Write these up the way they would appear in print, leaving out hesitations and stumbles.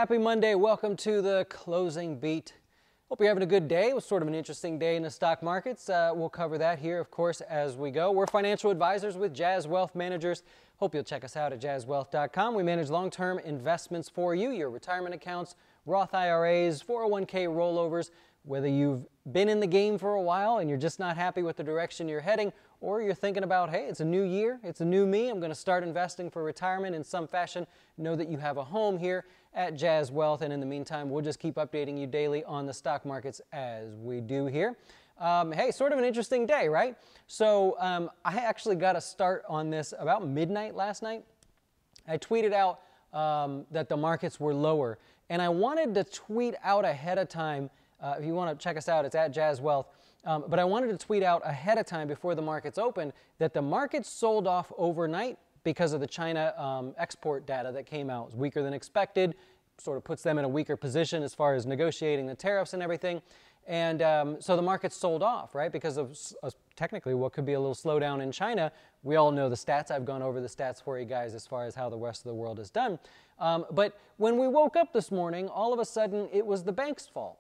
happy Monday. Welcome to the closing beat. Hope you're having a good day. It was sort of an interesting day in the stock markets. We'll cover that here, of course, as we go. We're financial advisors with Jazz Wealth Managers. Hope you'll check us out at jazzwealth.com. We manage long-term investments for you, your retirement accounts, Roth IRAs, 401k rollovers. Whether you've been in the game for a while and you're just not happy with the direction you're heading, or you're thinking about, hey, it's a new year, it's a new me, I'm going to start investing for retirement in some fashion, know that you have a home here at Jazz Wealth. And in the meantime, we'll just keep updating you daily on the stock markets as we do here. Hey, sort of an interesting day, right? So I actually got a start on this about midnight last night. I tweeted out that the markets were lower, and I wanted to tweet out ahead of time. If you want to check us out, it's at Jazz Wealth. But I wanted to tweet out ahead of time before the markets opened that the markets sold off overnight because of the China export data that came out. It was weaker than expected, sort of puts them in a weaker position as far as negotiating the tariffs and everything. And so the markets sold off, right, because of technically what could be a little slowdown in China. We all know the stats. I've gone over the stats for you guys as far as how the rest of the world is done. But when we woke up this morning, all of a sudden it was the bank's fault.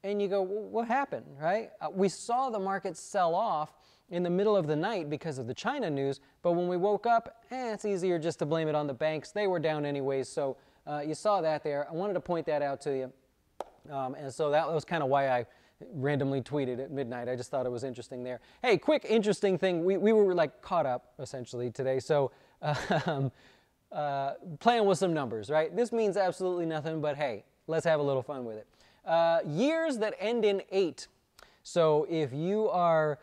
And you go, well, what happened, right? We saw the market sell off in the middle of the night because of the China news, but when we woke up, it's easier just to blame it on the banks. They were down anyways, so you saw that there. I wanted to point that out to you. And so that was kind of why I randomly tweeted at midnight. I just thought it was interesting there. Hey, quick interesting thing. We were like caught up, essentially, today, so playing with some numbers, right? This means absolutely nothing, but hey, let's have a little fun with it. Years that end in 8. So if you are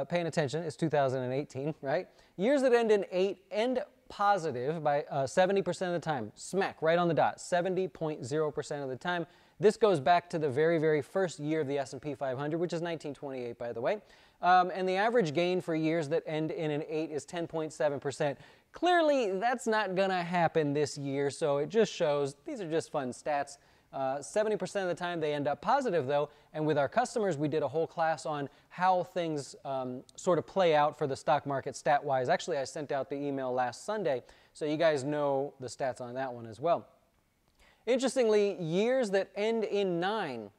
paying attention, it's 2018, right? Years that end in 8 end positive by 70% of the time. Smack, right on the dot, 70.0% of the time. This goes back to the very, very first year of the S&P 500, which is 1928, by the way. And the average gain for years that end in an 8 is 10.7%. Clearly, that's not going to happen this year, so it just shows these are just fun stats. 70% of the time they end up positive, though, and with our customers we did a whole class on how things sort of play out for the stock market stat-wise. Actually, I sent out the email last Sunday, so you guys know the stats on that one as well. Interestingly, years that end in 9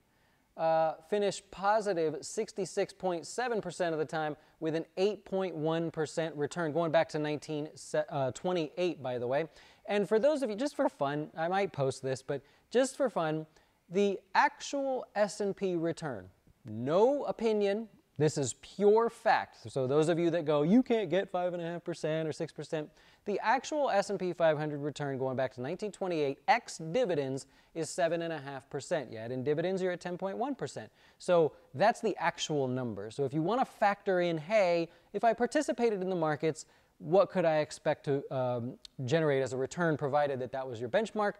finish positive 66.7% of the time with an 8.1% return, going back to 1928, by the way. And for those of you, just for fun, I might post this, but just for fun, the actual S&P return, no opinion, this is pure fact. So those of you that go, you can't get 5.5% or 6%, the actual S&P 500 return going back to 1928, ex dividends, is 7.5%. You add in dividends, you're at 10.1%. So that's the actual number. So if you want to factor in, hey, if I participated in the markets, what could I expect to generate as a return, provided that that was your benchmark?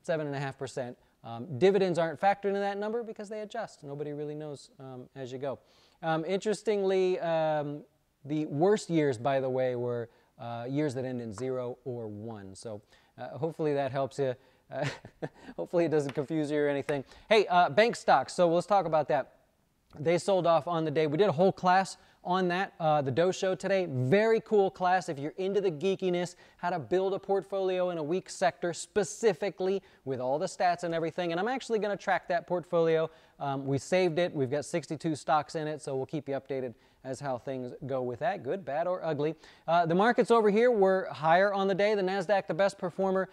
7.5%. Dividends aren't factored into that number because they adjust. Nobody really knows as you go. Interestingly, the worst years, by the way, were years that end in 0 or 1. So hopefully that helps you. Hopefully it doesn't confuse you or anything. Hey, bank stocks. So let's talk about that. They sold off on the day. We did a whole class on that, the Doe Show today. Very cool class if you're into the geekiness, how to build a portfolio in a weak sector specifically with all the stats and everything. And I'm actually going to track that portfolio. We saved it. We've got 62 stocks in it, so we'll keep you updated as how things go with that, good, bad, or ugly. The markets over here were higher on the day. The Nasdaq, the best performer,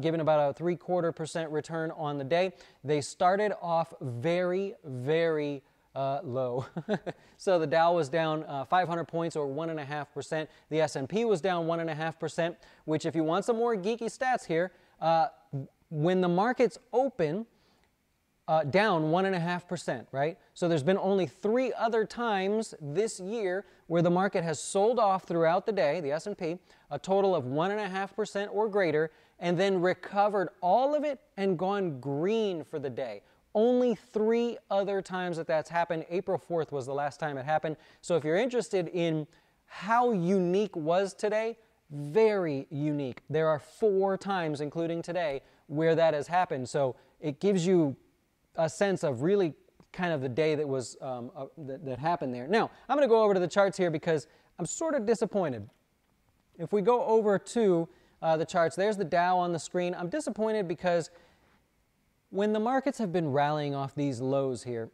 giving about a 0.75% return on the day. They started off very, very low. So the Dow was down 500 points or 1.5%. The S&P was down 1.5%, which if you want some more geeky stats here, when the markets open, down 1.5%, right? So there's been only 3 other times this year where the market has sold off throughout the day, the S&P, a total of 1.5% or greater, and then recovered all of it and gone green for the day. Only 3 other times that that's happened. April 4th was the last time it happened. So if you're interested in how unique was today, very unique. There are 4 times, including today, where that has happened. So it gives you a sense of really kind of the day that was that happened there. Now, I'm going to go over to the charts here because I'm sort of disappointed. If we go over to the charts, there's the Dow on the screen. I'm disappointed because When the markets have been rallying off these lows here,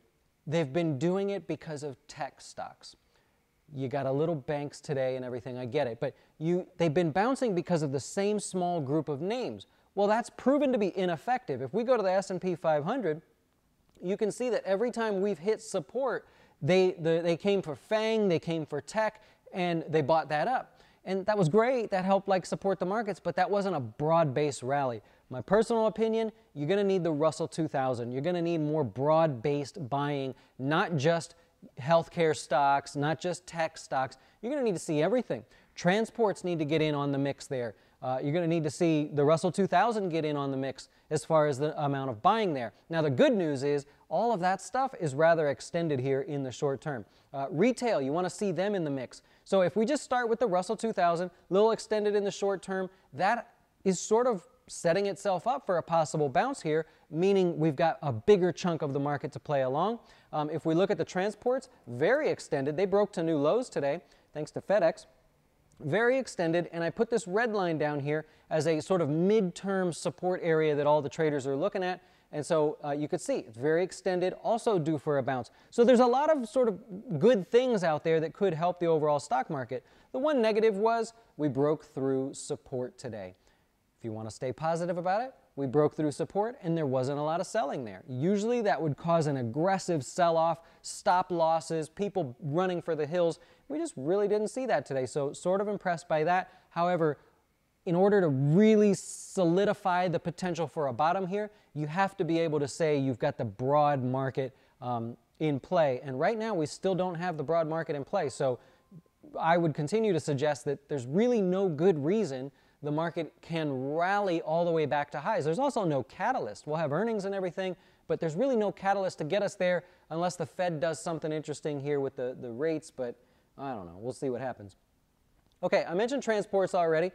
they've been doing it because of tech stocks. You got a little banks today and everything, I get it, but they've been bouncing because of the same small group of names. Well, that's proven to be ineffective. If we go to the S&P 500, you can see that every time we've hit support, they came for FANG, they came for tech, and they bought that up. And that was great. That helped like support the markets, but that wasn't a broad-based rally. My personal opinion, you're going to need the Russell 2000. You're going to need more broad-based buying, not just healthcare stocks, not just tech stocks. You're going to need to see everything. Transports need to get in on the mix there. You're going to need to see the Russell 2000 get in on the mix as far as the amount of buying there. Now, the good news is all of that stuff is rather extended here in the short term. Retail, you want to see them in the mix. So if we just start with the Russell 2000, a little extended in the short term, that is sort of setting itself up for a possible bounce here, meaning we've got a bigger chunk of the market to play along. If we look at the transports, very extended. They broke to new lows today, thanks to FedEx. Very extended, and I put this red line down here as a sort of midterm support area that all the traders are looking at. And so you could see it's very extended, also due for a bounce. So there's a lot of sort of good things out there that could help the overall stock market. The one negative was we broke through support today. If you want to stay positive about it, we broke through support and there wasn't a lot of selling there. Usually that would cause an aggressive sell-off, stop losses, people running for the hills. We just really didn't see that today, so sort of impressed by that. However, in order to really solidify the potential for a bottom here, you have to be able to say you've got the broad market in play. And right now we still don't have the broad market in play. So I would continue to suggest that there's really no good reason the market can rally all the way back to highs. There's also no catalyst. We'll have earnings and everything, but there's really no catalyst to get us there unless the Fed does something interesting here with the rates, but I don't know. We'll see what happens. Okay, I mentioned transports already.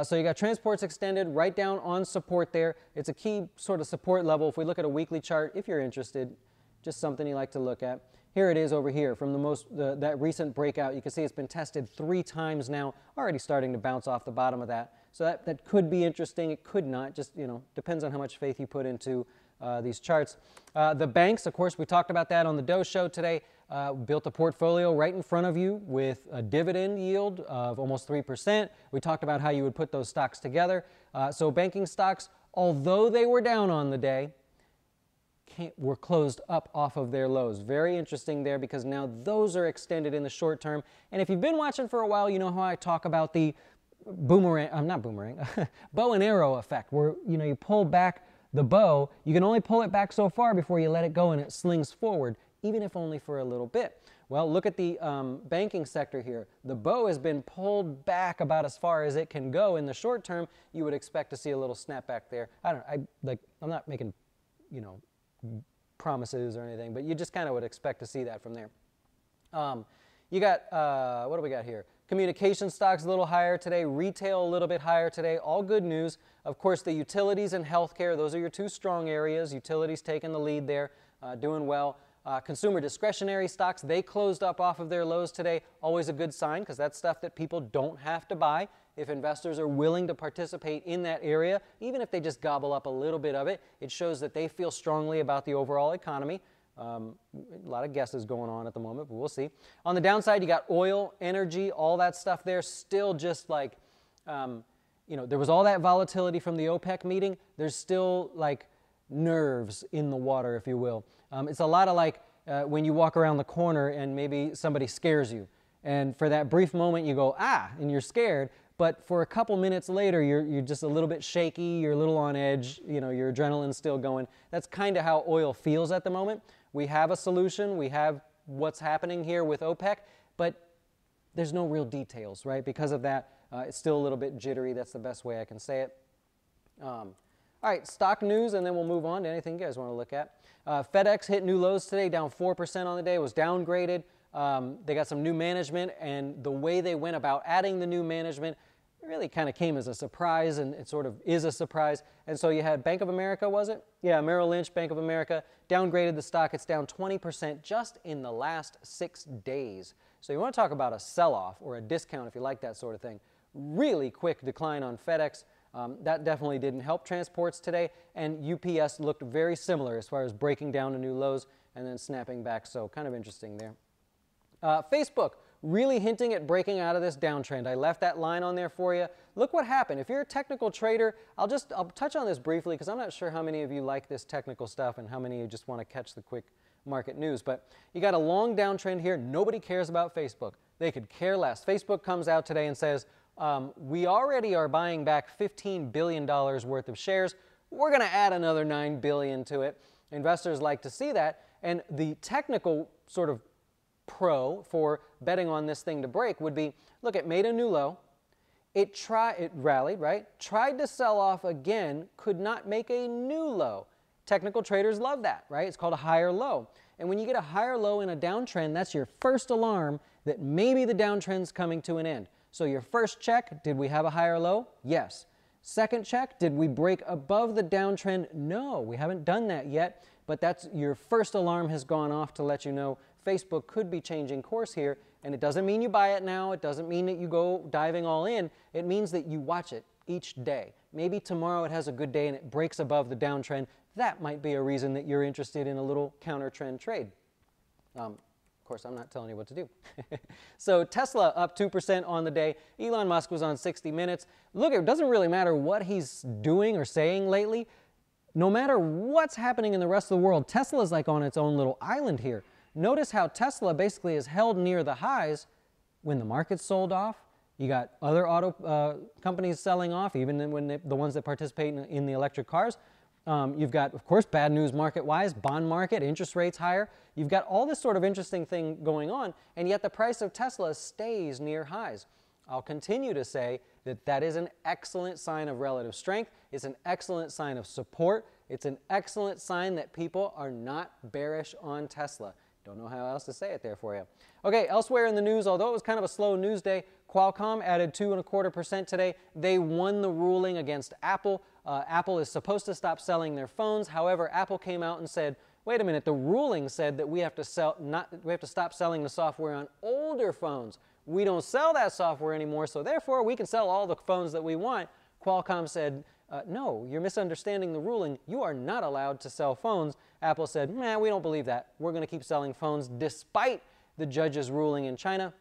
So you got transports extended right down on support there. It's a key sort of support level. If we look at a weekly chart, if you're interested, just something you like to look at. Here it is over here from that recent breakout. You can see it's been tested 3 times now, already starting to bounce off the bottom of that. So that could be interesting. It could not. Just, depends on how much faith you put into these charts. The banks, of course, we talked about that on the Dow show today. Built a portfolio right in front of you with a dividend yield of almost 3%. We talked about how you would put those stocks together. So banking stocks, although they were down on the day, were closed up off of their lows. Very interesting there because now those are extended in the short term. And if you've been watching for a while, you know how I talk about the bow and arrow effect, where you pull back the bow. You can only pull it back so far before you let it go and it slings forward, even if only for a little bit. Well, look at the banking sector here. The bow has been pulled back about as far as it can go in the short term. You would expect to see a little snapback there. I'm not making, promises or anything, but you just kind of would expect to see that from there. You got, what do we got here? Communication stocks a little higher today, retail a little bit higher today, all good news. Of course, the utilities and healthcare, those are your 2 strong areas. Utilities taking the lead there, doing well. Consumer discretionary stocks, they closed up off of their lows today. Always a good sign because that's stuff that people don't have to buy. If investors are willing to participate in that area, even if they just gobble up a little bit of it, it shows that they feel strongly about the overall economy. A lot of guesses going on at the moment, but we'll see. On the downside, you got oil, energy, all that stuff there. Still just like, there was all that volatility from the OPEC meeting. There's still like nerves in the water, if you will. It's a lot of like when you walk around the corner and maybe somebody scares you. And for that brief moment, you go, and you're scared. But for a couple minutes later, you're just a little bit shaky, you're a little on edge, your adrenaline's still going. That's kind of how oil feels at the moment. We have a solution, we have what's happening here with OPEC, but there's no real details, right? Because of that, it's still a little bit jittery. That's the best way I can say it. All right, stock news, and then we'll move on to anything you guys want to look at. FedEx hit new lows today, down 4% on the day, was downgraded. They got some new management, and the way they went about adding the new management really kind of came as a surprise, and it sort of is a surprise. And so you had Bank of America, was it? Yeah, Merrill Lynch, Bank of America, downgraded the stock. It's down 20% just in the last 6 days. So you want to talk about a sell-off or a discount if you like that sort of thing. Really quick decline on FedEx. That definitely didn't help transports today, and UPS looked very similar as far as breaking down to new lows and then snapping back, so kind of interesting there. Facebook, really hinting at breaking out of this downtrend. I left that line on there for you. Look what happened. If you're a technical trader, I'll touch on this briefly because I'm not sure how many of you like this technical stuff and how many of you just want to catch the quick market news. But you got a long downtrend here. Nobody cares about Facebook. They could care less. Facebook comes out today and says, we already are buying back $15 billion worth of shares. We're going to add another $9 billion to it. Investors like to see that. And the technical sort of pro for betting on this thing to break would be, look, it made a new low. It rallied, right? Tried to sell off again, could not make a new low. Technical traders love that, right? It's called a higher low. And when you get a higher low in a downtrend, that's your first alarm that maybe the downtrend's coming to an end. So your first check, did we have a higher low? Yes. Second check, did we break above the downtrend? No, we haven't done that yet, but that's your first alarm has gone off to let you know Facebook could be changing course here, and it doesn't mean you buy it now, it doesn't mean that you go diving all in, it means that you watch it each day. Maybe tomorrow it has a good day and it breaks above the downtrend. That might be a reason that you're interested in a little counter-trend trade. Of course, I'm not telling you what to do. So Tesla up 2% on the day. Elon Musk was on 60 Minutes. Look, it doesn't really matter what he's doing or saying lately. No matter what's happening in the rest of the world, Tesla's like on its own little island here. Notice how Tesla basically is held near the highs when the market's sold off. You got other auto companies selling off, even when the ones that participate in the electric cars. You've got, of course, bad news market-wise, bond market, interest rates higher. You've got all this sort of interesting thing going on, and yet the price of Tesla stays near highs. I'll continue to say that that is an excellent sign of relative strength. It's an excellent sign of support. It's an excellent sign that people are not bearish on Tesla. Don't know how else to say it there for you. Okay, elsewhere in the news, although it was kind of a slow news day, Qualcomm added 2.25% today. They won the ruling against Apple. Apple is supposed to stop selling their phones. However, Apple came out and said, wait a minute, the ruling said that we have to stop selling the software on older phones. We don't sell that software anymore, so therefore we can sell all the phones that we want. Qualcomm said, no, you're misunderstanding the ruling. You are not allowed to sell phones. Apple said, nah, we don't believe that. We're going to keep selling phones despite the judge's ruling in China.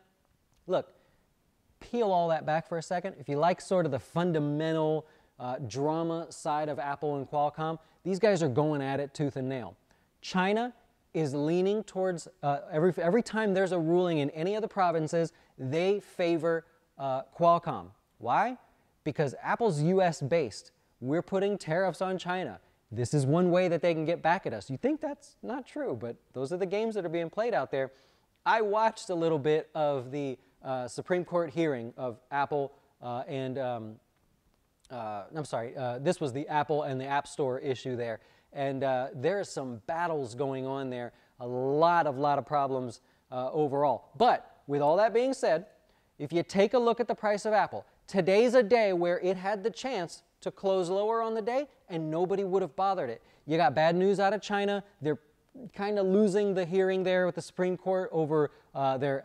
Look, peel all that back for a second. If you like sort of the fundamental drama side of Apple and Qualcomm, these guys are going at it tooth and nail. China is leaning towards, every time there's a ruling in any of the provinces, they favor Qualcomm. Why? Because Apple's US based. We're putting tariffs on China. This is one way that they can get back at us. You think that's not true, but those are the games that are being played out there. I watched a little bit of the Supreme Court hearing of Apple this was the Apple and the App Store issue there. And there are some battles going on there, a lot of problems overall. But with all that being said, if you take a look at the price of Apple, today's a day where it had the chance to close lower on the day and nobody would have bothered it. You got bad news out of China. They're kind of losing the hearing there with the Supreme Court over their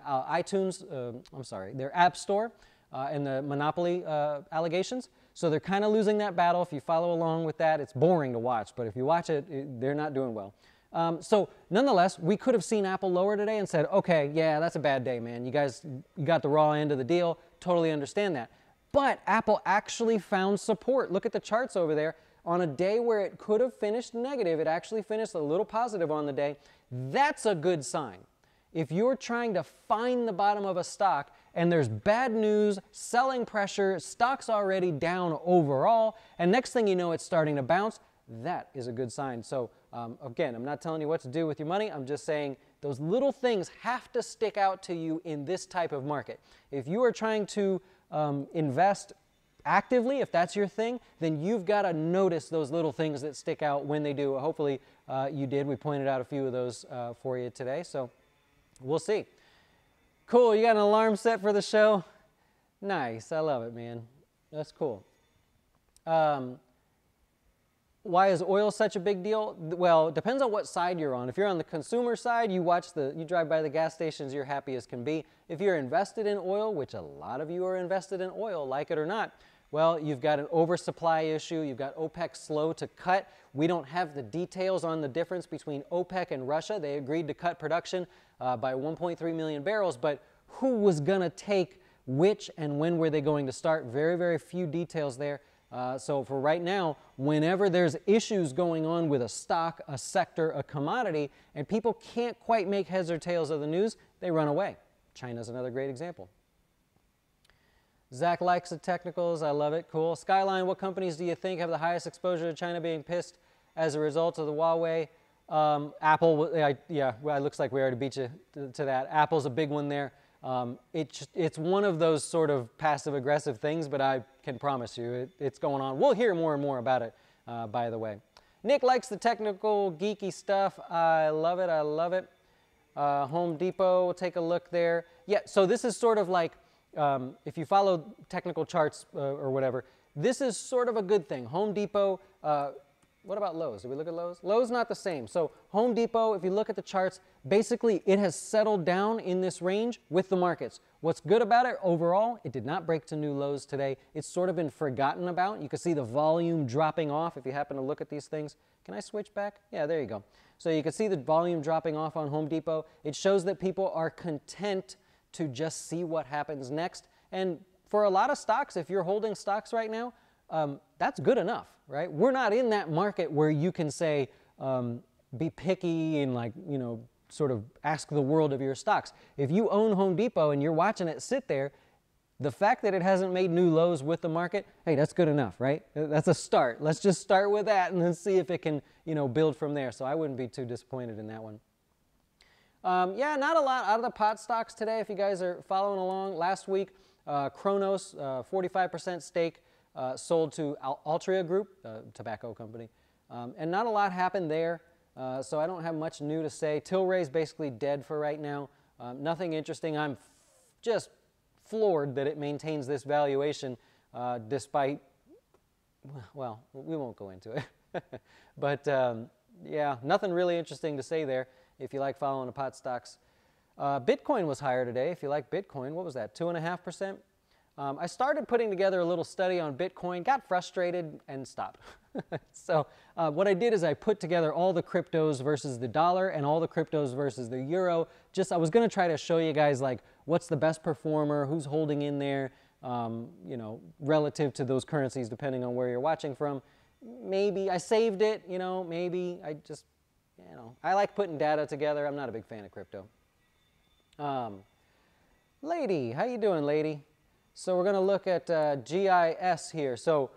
their App Store and the monopoly allegations. So they're kind of losing that battle. If you follow along with that, it's boring to watch, but if you watch it, they're not doing well. So nonetheless, we could have seen Apple lower today and said, okay, yeah, that's a bad day, man. You got the raw end of the deal. Totally understand that. But Apple actually found support. Look at the charts over there. On a day where it could have finished negative, it actually finished a little positive on the day. That's a good sign. If you're trying to find the bottom of a stock and there's bad news, selling pressure, stock's already down overall, and next thing you know it's starting to bounce, that is a good sign. So again, I'm not telling you what to do with your money. I'm just saying those little things have to stick out to you in this type of market. If you are trying to invest actively, if that's your thing, then you've got to notice those little things that stick out when they do. Hopefully you did. We pointed out a few of those for you today, so we'll see. Cool, you got an alarm set for the show? Nice, I love it, man. That's cool. Why is oil such a big deal? Well, it depends on what side you're on. If you're on the consumer side, you drive by the gas stations, you're happy as can be. If you're invested in oil, which a lot of you are invested in oil, like it or not, Well, you've got an oversupply issue. You've got OPEC slow to cut. We don't have the details on the difference between OPEC and Russia. They agreed to cut production by 1.3 million barrels, but who was going to take which and when were they going to start? Very, very few details there. So for right now, whenever there's issues going on with a stock, a sector, a commodity, and people can't quite make heads or tails of the news, they run away. China's another great example. Zach likes the technicals. I love it. Cool. Skyline, what companies do you think have the highest exposure to China being pissed as a result of the Huawei? Apple, yeah, well, it looks like we already beat you to that. Apple's a big one there. It's one of those sort of passive-aggressive things, but I can promise you it's going on. We'll hear more and more about it, by the way. Nick likes the technical, geeky stuff. I love it. I love it. Home Depot, we'll take a look there. Yeah, so this is sort of like, if you follow technical charts or whatever, this is sort of a good thing. Home Depot, what about Lowe's? Did we look at Lowe's? Lowe's not the same. So Home Depot, if you look at the charts, basically it has settled down in this range with the markets. What's good about it overall, it did not break to new lows today. It's sort of been forgotten about. You can see the volume dropping off if you happen to look at these things. Can I switch back? Yeah, there you go. So you can see the volume dropping off on Home Depot. It shows that people are content to just see what happens next. And for a lot of stocks, if you're holding stocks right now, that's good enough, right? We're not in that market where you can say, be picky and like, you know, sort of ask the world of your stocks. If you own Home Depot and you're watching it sit there, the fact that it hasn't made new lows with the market, hey, that's good enough, right? That's a start. Let's just start with that and then see if it can, you know, build from there. So I wouldn't be too disappointed in that one. Yeah, not a lot out of the pot stocks today if you guys are following along. Last week, Kronos, 45% stake, sold to Altria Group, tobacco company. And not a lot happened there, so I don't have much new to say. Tilray's basically dead for right now. Nothing interesting. I'm just floored that it maintains this valuation despite, well, we won't go into it. But yeah, nothing really interesting to say there if you like following the pot stocks. Bitcoin was higher today. If you like Bitcoin, what was that, 2.5%? I started putting together a little study on Bitcoin, got frustrated, and stopped. So what I did is I put together all the cryptos versus the dollar and all the cryptos versus the euro. I was going to try to show you guys like what's the best performer, who's holding in there, you know, relative to those currencies depending on where you're watching from. Maybe I saved it, you know, maybe I just, you know, I like putting data together. I'm not a big fan of crypto. Lady, how you doing, lady? So we're going to look at GIS here. So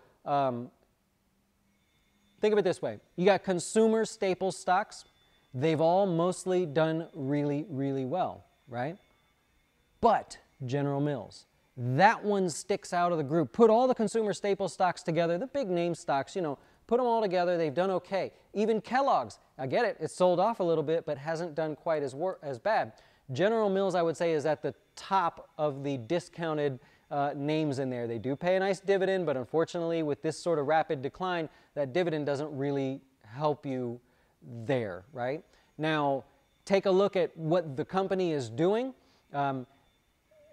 think of it this way. You got consumer staple stocks. They've all mostly done really, really well, right? But General Mills, that one sticks out of the group. Put all the consumer staple stocks together, the big name stocks, you know, put them all together, they've done okay. Even Kellogg's, I get it, it's sold off a little bit, but hasn't done quite as bad. General Mills, I would say, is at the top of the discounted names in there. They do pay a nice dividend, but unfortunately, with this sort of rapid decline, that dividend doesn't really help you there, right? Now, take a look at what the company is doing.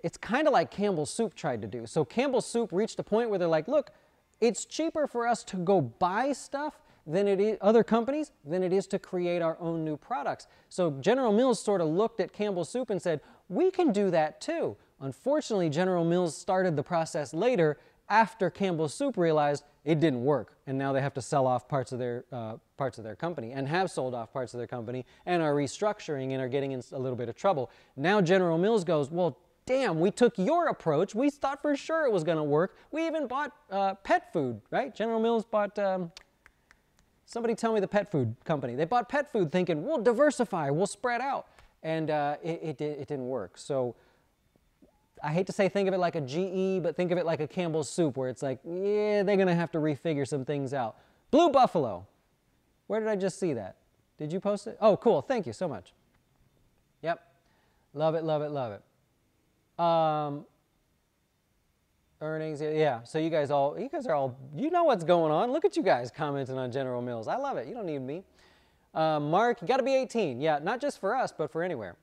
It's kind of like Campbell's Soup tried to do. So Campbell's Soup reached a point where they're like, look, it's cheaper for us to go buy stuff than it is other companies than it is to create our own new products. So General Mills sort of looked at Campbell's Soup and said, we can do that too. Unfortunately, General Mills started the process later after Campbell's Soup realized it didn't work, and now they have to sell off parts of their company, and have sold off parts of their company, and are restructuring and are getting in a little bit of trouble. Now General Mills goes, well, damn, we took your approach. We thought for sure it was going to work. We even bought pet food, right? General Mills bought, somebody tell me the pet food company. They bought pet food thinking, we'll diversify, we'll spread out, and it didn't work. So I hate to say think of it like a GE, but think of it like a Campbell's Soup, where it's like, yeah, they're going to have to refigure some things out. Blue Buffalo. Where did I just see that? Did you post it? Oh, cool. Thank you so much. Yep. Love it, love it, love it. Earnings, yeah. So you guys are all, you know what's going on. Look at you guys commenting on General Mills. I love it. You don't need me. Mark, you got to be 18. Yeah, not just for us, but for anywhere.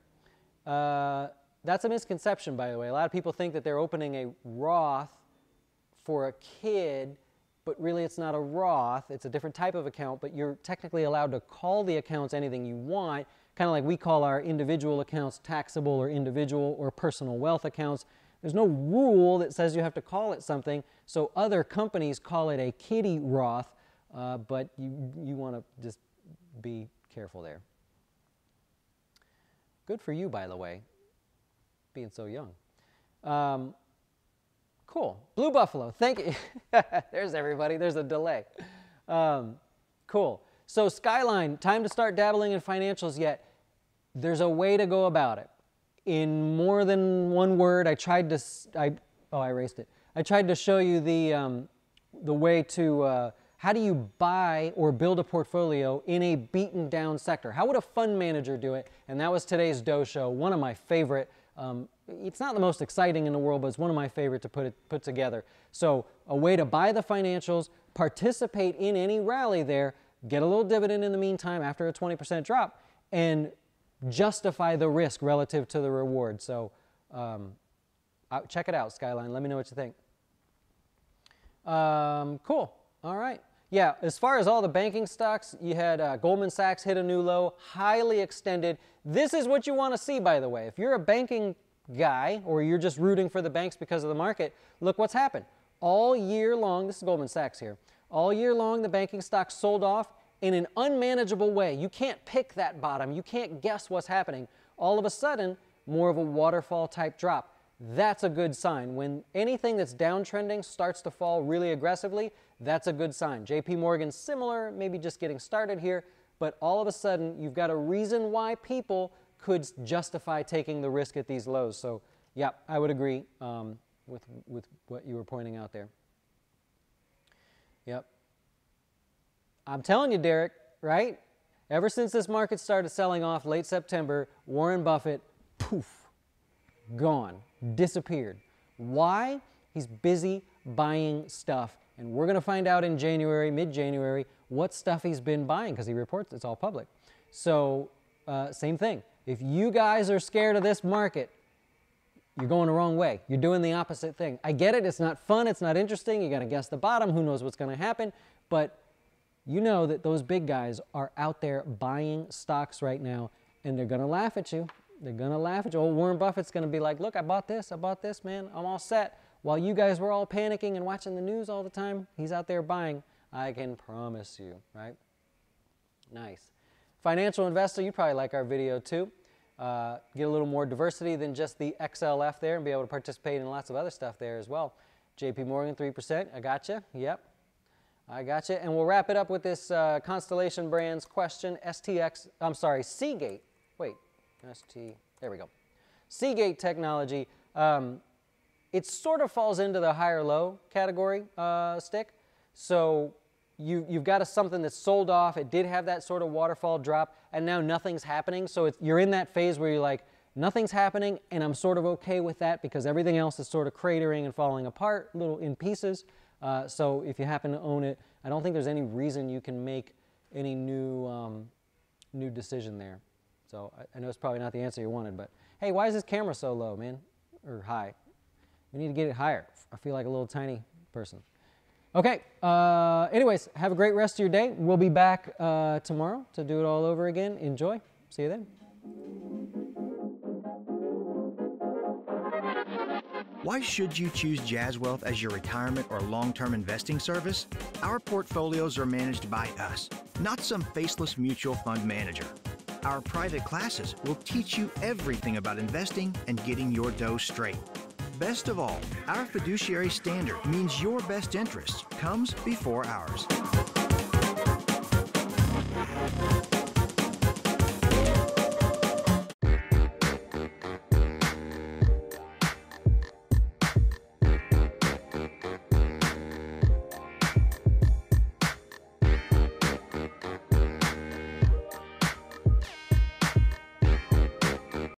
That's a misconception, by the way. A lot of people think that they're opening a Roth for a kid, but really it's not a Roth. It's a different type of account, but you're technically allowed to call the accounts anything you want, kind of like we call our individual accounts taxable or individual or personal wealth accounts. There's no rule that says you have to call it something, so other companies call it a kiddie Roth, but you want to just be careful there. Good for you, by the way, being so young. Cool. Blue Buffalo, thank you. There's everybody. There's a delay. Cool. So Skyline, time to start dabbling in financials yet. There's a way to go about it. In more than one word, I tried to, I erased it. I tried to show you the way to, how do you buy or build a portfolio in a beaten down sector? How would a fund manager do it? And that was today's Doe Show, one of my favorite. It's not the most exciting in the world, but it's one of my favorite to put together. So a way to buy the financials, participate in any rally there, get a little dividend in the meantime after a 20% drop, and justify the risk relative to the reward. So check it out, Skyline. Let me know what you think. Cool. All right. Yeah, as far as all the banking stocks, you had Goldman Sachs hit a new low, highly extended. This is what you want to see, by the way. If you're a banking guy or you're just rooting for the banks because of the market, look what's happened. All year long, this is Goldman Sachs here, all year long the banking stocks sold off in an unmanageable way. You can't pick that bottom. You can't guess what's happening. All of a sudden, more of a waterfall type drop. That's a good sign. When anything that's downtrending starts to fall really aggressively, that's a good sign. JP Morgan, similar, maybe just getting started here, but all of a sudden, you've got a reason why people could justify taking the risk at these lows. So, yeah, I would agree with what you were pointing out there. Yep. I'm telling you, Derek, right? Ever since this market started selling off late September, Warren Buffett, poof, gone, disappeared. Why? He's busy buying stuff. And we're going to find out in January, mid-January, what stuff he's been buying because he reports it's all public. So, same thing. If you guys are scared of this market, you're going the wrong way. You're doing the opposite thing. I get it. It's not fun. It's not interesting. You got to guess the bottom. Who knows what's going to happen? But you know that those big guys are out there buying stocks right now, and they're going to laugh at you. They're going to laugh at you. Old Warren Buffett's going to be like, look, I bought this, man. I'm all set. While you guys were all panicking and watching the news all the time, he's out there buying. I can promise you, right? Nice. Financial investor, you probably like our video too. Get a little more diversity than just the XLF there and be able to participate in lots of other stuff there as well. JP Morgan, 3%. I got you. Yep. I got you. And we'll wrap it up with this Constellation Brands question. Seagate. Wait. There we go. Seagate Technology. It sort of falls into the higher low category stick. So you've got something that's sold off. It did have that sort of waterfall drop, and now nothing's happening. So you're in that phase where you're like, nothing's happening, and I'm sort of okay with that because everything else is sort of cratering and falling apart, little in pieces. So if you happen to own it, I don't think there's any reason you can make any new decision there. So I know it's probably not the answer you wanted, but hey, why is this camera so low, man? Or high? We need to get it higher. I feel like a little tiny person. Okay, anyways, have a great rest of your day. We'll be back tomorrow to do it all over again. Enjoy. See you then. Why should you choose Jazz Wealth as your retirement or long-term investing service? Our portfolios are managed by us, not some faceless mutual fund manager. Our private classes will teach you everything about investing and getting your dough straight. Best of all, our fiduciary standard means your best interest comes before ours.